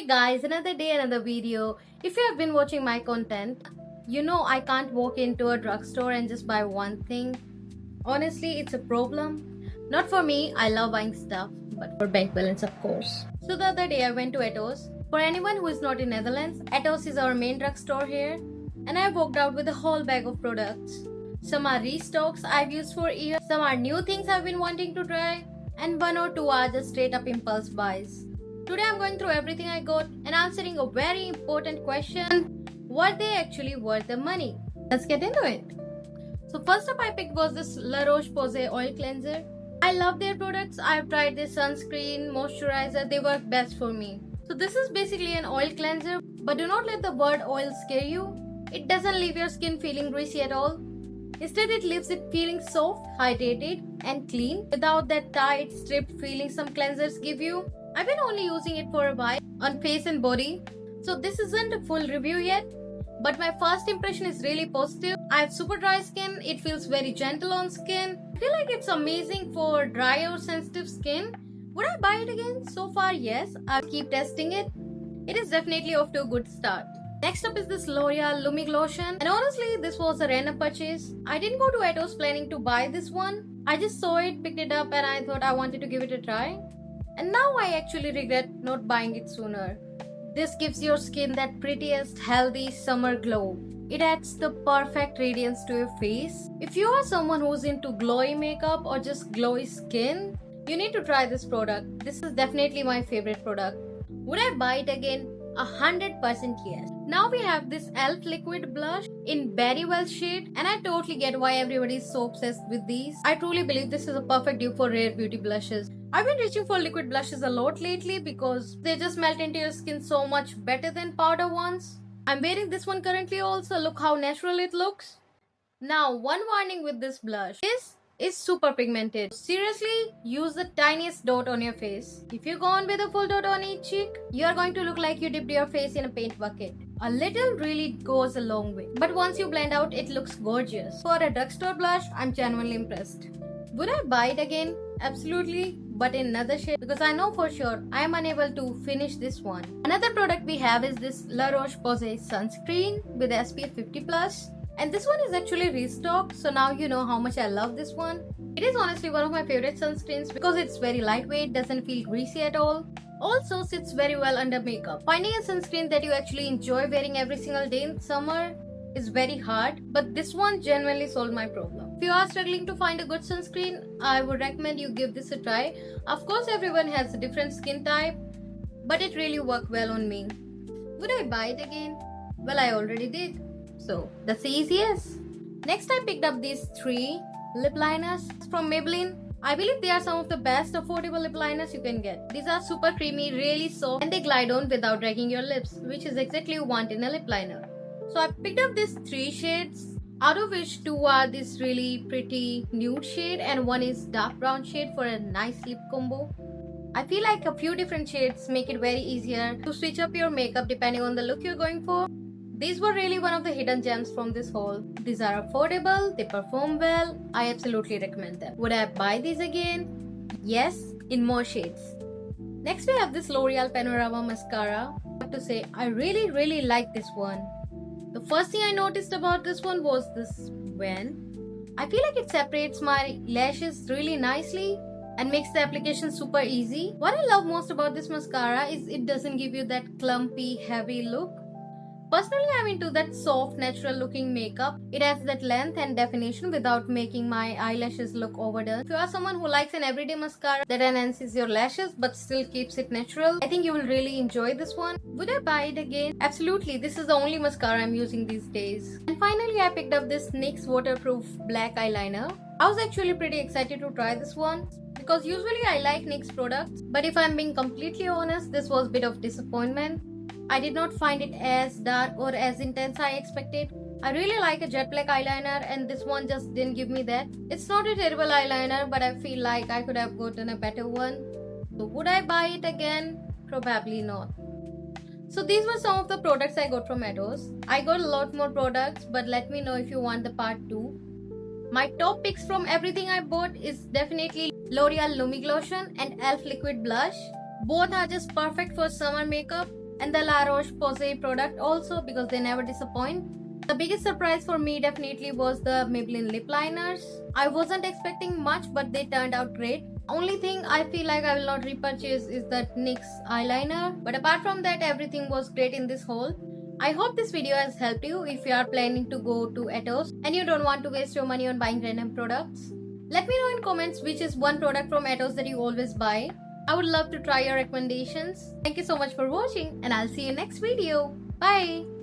Hey guys, another day, another video. If you have been watching my content, you know I can't walk into a drugstore and just buy one thing. Honestly, it's a problem. Not for me, I love buying stuff, but for bank balance, of course. So the other day I went to Etos. For anyone who is not in Netherlands, Etos is our main drugstore here, and I walked out with a whole bag of products. Some are restocks I've used for years, some are new things I've been wanting to try, and one or two are just straight up impulse buys. Today I'm going through everything I got and answering a very important question: were they actually worth the money? Let's get into it. So first up I picked was this La Roche-Posay oil cleanser. I love their products. I've tried their sunscreen, moisturizer, they work best for me. So this is basically an oil cleanser, but do not let the word oil scare you. It doesn't leave your skin feeling greasy at all. Instead, it leaves it feeling soft, hydrated, and clean without that tight, stripped feeling some cleansers give you. I've been only using it for a while on face and body, so this isn't a full review yet. But my first impression is really positive. I have super dry skin, it feels very gentle on skin. I feel like it's amazing for dry or sensitive skin. Would I buy it again? So far, yes. I'll keep testing it. It is definitely off to a good start. Next up is this L'Oreal Lumig Lotion, and honestly this was a random purchase. I didn't go to Etos planning to buy this one. I just saw it, picked it up, and I thought I wanted to give it a try. And now I actually regret not buying it sooner. This gives your skin that prettiest, healthy summer glow. It adds the perfect radiance to your face. If you are someone who's into glowy makeup or just glowy skin, you need to try this product. This is definitely my favorite product. Would I buy it again? 100% yes. Now we have this e.l.f. liquid blush in Berry Well shade, and I totally get why everybody is so obsessed with these. I truly believe this is a perfect dupe for rare beauty blushes. I've been reaching for liquid blushes a lot lately because they just melt into your skin so much better than powder ones. I'm wearing this one currently also. Look how natural it looks. Now, one warning with this blush. This is super pigmented. Seriously, use the tiniest dot on your face. If you go on with a full dot on each cheek, you are going to look like you dipped your face in a paint bucket. A little really goes a long way. But once you blend out, it looks gorgeous. For a drugstore blush, I'm genuinely impressed. Would I buy it again? Absolutely, but in another shade because I know for sure I am unable to finish this one. Another product we have is this La Roche-Posay sunscreen with SPF 50+. And this one is actually restocked, so now you know how much I love this one. It is honestly one of my favorite sunscreens because it's very lightweight, doesn't feel greasy at all. Also sits very well under makeup. Finding a sunscreen that you actually enjoy wearing every single day in summer is very hard, but this one genuinely solved my problem. If you are struggling to find a good sunscreen, I would recommend you give this a try. Of course, everyone has a different skin type, but it really worked well on me. Would I buy it again? Well, I already did. So that's the easiest. Next I picked up these 3 lip liners from Maybelline. I believe they are some of the best affordable lip liners you can get. These are super creamy, really soft, and they glide on without dragging your lips, which is exactly what you want in a lip liner. So I picked up these 3 shades, out of which 2 are this really pretty nude shade and one is dark brown shade for a nice lip combo. I feel like a few different shades make it very easier to switch up your makeup depending on the look you're going for. These were really one of the hidden gems from this haul. These are affordable, they perform well, I absolutely recommend them. Would I buy these again? Yes, in more shades. Next we have this L'Oreal Panorama Mascara. I have to say, I really like this one. The first thing I noticed about this one was this wen. I feel like it separates my lashes really nicely and makes the application super easy. What I love most about this mascara is it doesn't give you that clumpy, heavy look. Personally, I'm into that soft, natural looking makeup. It adds that length and definition without making my eyelashes look overdone. If you are someone who likes an everyday mascara that enhances your lashes but still keeps it natural, I think you will really enjoy this one. Would I buy it again? Absolutely, this is the only mascara I'm using these days. And finally, I picked up this NYX waterproof black eyeliner. I was actually pretty excited to try this one because usually I like NYX products, but if I'm being completely honest, this was a bit of disappointment. I did not find it as dark or as intense I expected. I really like a jet black eyeliner and this one just didn't give me that. It's not a terrible eyeliner, but I feel like I could have gotten a better one. So would I buy it again? Probably not. So these were some of the products I got from Etos. I got a lot more products, but let me know if you want the part 2. My top picks from everything I bought is definitely L'Oreal Lumig Lotion and e.l.f. Liquid Blush. Both are just perfect for summer makeup and the La Roche-Posay product also, because they never disappoint. The biggest surprise for me definitely was the Maybelline lip liners. I wasn't expecting much, but they turned out great. Only thing I feel like I will not repurchase is that NYX eyeliner, but apart from that, everything was great in this haul. I hope this video has helped you if you are planning to go to Etos and you don't want to waste your money on buying random products. Let me know in comments which is one product from Etos that you always buy. I would love to try your recommendations. Thank you so much for watching, and I'll see you next video. Bye!